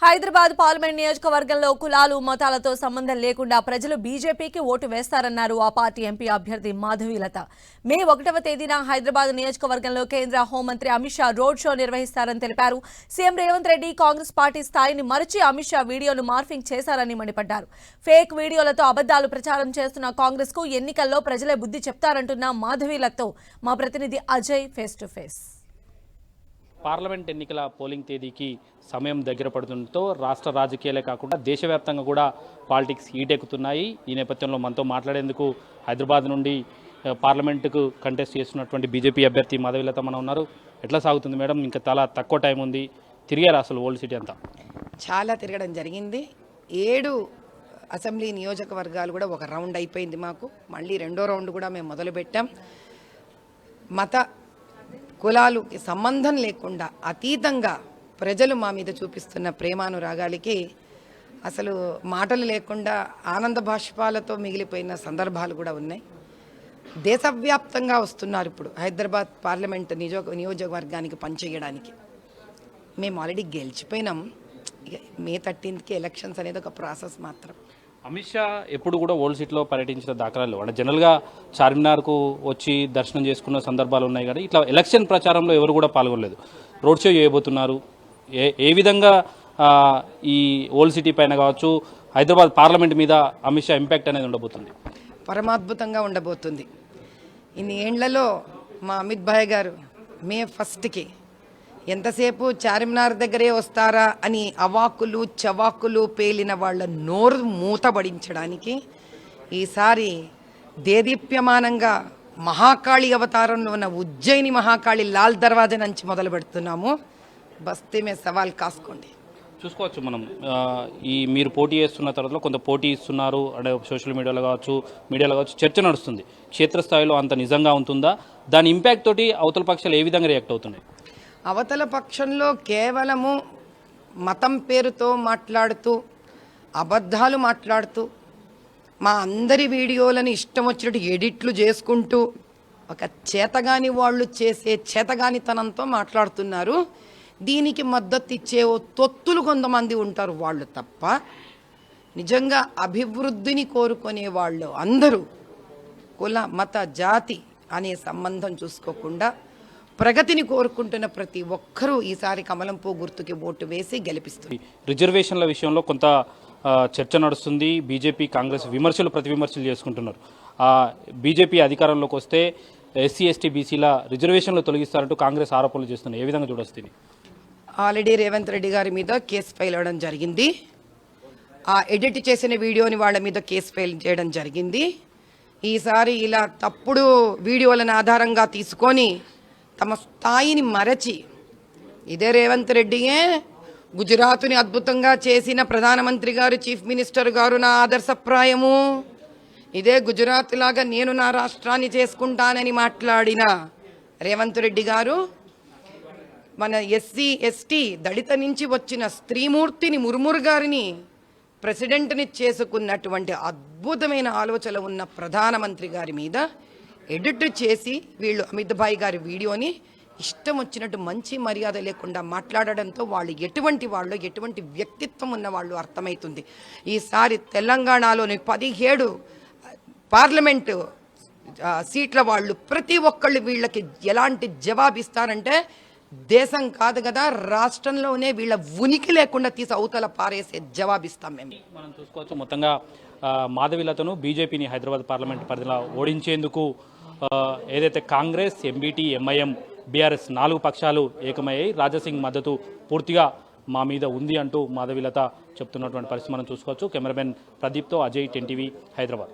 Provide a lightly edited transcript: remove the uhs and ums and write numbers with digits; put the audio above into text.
Hyderabad parliament నియోజకవర్గంలో కులాలు మతాలతో సంబంధం లేకుండా ప్రజలు బీజేపీకి ఓటు వేస్తారన్నారు ఆ పార్టీ ఎంపీ అభ్యర్థి మాధవీలత. మే 1వ తేదీన హైదరాబాద్ నియోజకవర్గంలో కేంద్ర హోంమంత్రి అమిత్ షా రోడ్ షో నిర్వహిస్తారని తెలిపారు. సీఎం రేవంత్ రెడ్డి కాంగ్రెస్ పార్టీ స్థాయిని మరిచి అమిత్ షా వీడియోను మార్ఫింగ్ చేశారని మండిపడ్డారు. ఫేక్ వీడియోలతో అబద్దాలు ప్రచారం చేస్తున్న కాంగ్రెస్ కు ఎన్నికల్లో ప్రజలే బుద్ధి చెప్తారంటున్న మాధవీలతతో మా ప్రతినిధి Ajay face to face. Parliament ఎన్నికల పోలింగ్ తేదీకి సమయం దగ్గర పడుతుండటంతో రాష్ట్ర రాజకీయాలే కాకుండా దేశవ్యాప్తంగా కూడా పాలిటిక్స్ హీటెక్కుతున్నాయి. ఈ నేపథ్యంలో మనతో మాట్లాడేందుకు హైదరాబాద్ నుండి పార్లమెంటుకు కంటెస్ట్ చేస్తున్నటువంటి బీజేపీ అభ్యర్థి మాధవీలత మన ఉన్నారు. ఎట్లా సాగుతుంది మేడం? ఇంకా చాలా తక్కువ టైం ఉంది. తిరిగారు అసలు ఓల్డ్ సిటీ అంతా? చాలా తిరగడం జరిగింది. 7 అసెంబ్లీ నియోజకవర్గాలు కూడా ఒక రౌండ్ అయిపోయింది. మాకు మళ్ళీ 2వ రౌండ్ కూడా మేము మొదలుపెట్టాం. మత కులాలకి సంబంధం లేకుండా అతీతంగా ప్రజలు మా మీద చూపిస్తున్న ప్రేమానురాగాలకి అసలు మాటలు లేకుండా ఆనంద బాష్పాలతో మిగిలిపోయిన సందర్భాలు కూడా ఉన్నాయి. దేశవ్యాప్తంగా వస్తున్నారు ఇప్పుడు హైదరాబాద్ పార్లమెంట్ నియోజకవర్గానికి పనిచేయడానికి. మేము ఆల్రెడీ గెలిచిపోయినాం. మే 13కి ఎలక్షన్స్ అనేది ఒక ప్రాసెస్ మాత్రం. అమిత్ షా ఎప్పుడు కూడా ఓల్డ్ సిటీలో పర్యటించిన దాఖలాలు అంటే జనరల్గా చార్మినార్కు వచ్చి దర్శనం చేసుకున్న సందర్భాలు ఉన్నాయి. కానీ ఇట్లా ఎలక్షన్ ప్రచారంలో ఎవరు కూడా పాల్గొనలేదు. రోడ్ షో చేయబోతున్నారు. ఏ విధంగా ఈ ఓల్డ్ సిటీ పైన కావచ్చు హైదరాబాద్ పార్లమెంట్ మీద అమిత్ షా ఇంపాక్ట్ అనేది ఉండబోతుంది? పరమాద్భుతంగా ఉండబోతుంది. ఇన్ని ఏండ్లలో మా అమిత్ భాయ్ గారు మే 1కి ఎంతసేపు చార్మినార్ దగ్గరే వస్తారా అని అవాకులు చవాకులు పేలిన వాళ్ళ నోరు మూతబడించడానికి ఈసారి దేదీప్యమానంగా మహాకాళి అవతారంలో ఉన్న ఉజ్జయిని మహాకాళి లాల్ దర్వాజా నుంచి మొదలు పెడుతున్నాము. బస్తీ మే సవాల్ కాసుకోండి. చూసుకోవచ్చు మనం ఈ మీరు పోటీ చేస్తున్న తర్వాత కొంత పోటీ ఇస్తున్నారు అంటే సోషల్ మీడియాలో కావచ్చు చర్చ నడుస్తుంది. క్షేత్రస్థాయిలో అంత నిజంగా ఉంటుందా? దాని ఇంపాక్ట్ తోటి అవతల పక్షాలు ఏ విధంగా రియాక్ట్ అవుతున్నాయి? అవతల పక్షంలో కేవలము మతం పేరుతో మాట్లాడుతూ అబద్ధాలు మాట్లాడుతూ మా అందరి వీడియోలను ఇష్టం వచ్చినట్టు ఎడిట్లు చేసుకుంటూ ఒక చేతగాని వాళ్ళు చేసే చేతగానితనంతో మాట్లాడుతున్నారు. దీనికి మద్దతు ఇచ్చే తొత్తులు కొంతమంది ఉంటారు వాళ్ళు తప్ప నిజంగా అభివృద్ధిని కోరుకునే వాళ్ళు అందరూ కుల మత జాతి అనే సంబంధం చూసుకోకుండా ప్రగతిని కోరుకుంటున్న ప్రతి ఒక్కరూ ఈసారి కమలం పువ్వు గుర్తుకి ఓటు వేసి గెలిపిస్తుంది. రిజర్వేషన్ల విషయంలో కొంత చర్చ నడుస్తుంది. బీజేపీ కాంగ్రెస్ ప్రతి విమర్శలు చేసుకుంటున్నారు. బీజేపీ అధికారంలోకి వస్తే ఎస్సీ ఎస్టీ బీసీల రిజర్వేషన్లు తొలగిస్తారంటూ కాంగ్రెస్ ఆరోపణలు చేస్తున్నారు. ఏ విధంగా చూడొస్తుంది? ఆల్రెడీ రేవంత్ రెడ్డి గారి మీద కేసు ఫైల్ అవ్వడం జరిగింది. ఆ ఎడిట్ చేసిన వీడియోని వాళ్ళ మీద కేసు ఫైల్ చేయడం జరిగింది. ఈసారి ఇలా తప్పుడు వీడియోలను ఆధారంగా తీసుకొని తమ స్థాయిని మరచి ఇదే రేవంత్ రెడ్డియే గుజరాత్ని అద్భుతంగా చేసిన ప్రధానమంత్రి గారు చీఫ్ మినిస్టర్ గారు నా ఆదర్శప్రాయము, ఇదే గుజరాత్ లాగా నేను నా రాష్ట్రాన్ని చేసుకుంటానని మాట్లాడిన రేవంత్ రెడ్డి గారు మన ఎస్సీ ఎస్టీ దళిత నుంచి వచ్చిన స్త్రీమూర్తిని ముర్ముర్ గారిని ప్రెసిడెంట్ని చేసుకున్నటువంటి అద్భుతమైన ఆలోచన ఉన్న ప్రధానమంత్రి గారి మీద ఎడిట్ చేసి వీళ్ళు అమిత్ భాయ్ గారి వీడియోని ఇష్టం వచ్చినట్టు మంచి మర్యాద లేకుండా మాట్లాడడంతో వాళ్ళు ఎటువంటి వ్యక్తిత్వం ఉన్న వాళ్ళు అర్థమవుతుంది. ఈసారి తెలంగాణలోని 17 పార్లమెంటు సీట్ల వాళ్ళు ప్రతి ఒక్కళ్ళు వీళ్ళకి ఎలాంటి జవాబు ఇస్తారంటే దేశం కాదు కదా రాష్ట్రంలోనే వీళ్ళ ఉనికి లేకుండా తీసి అవతల పారేసే జవాబిస్తాం మేము. మనం చూసుకోవచ్చు మొత్తంగా మాధవీలతను బీజేపీని హైదరాబాద్ పార్లమెంట్ పరిధిలో ఓడించేందుకు ఏదైతే కాంగ్రెస్, ఎంబీటీ, ఎంఐఎం, బీఆర్ఎస్ 4 పక్షాలు ఏకమయ్యాయి. రాజాసింగ్ మద్దతు పూర్తిగా మా మీద ఉంది అంటూ మాధవీలత చెప్తున్నటువంటి పరిస్థితి మనం చూసుకోవచ్చు. కెమెరామెన్ ప్రదీప్తో అజయ్, 10 టీవీ, హైదరాబాద్.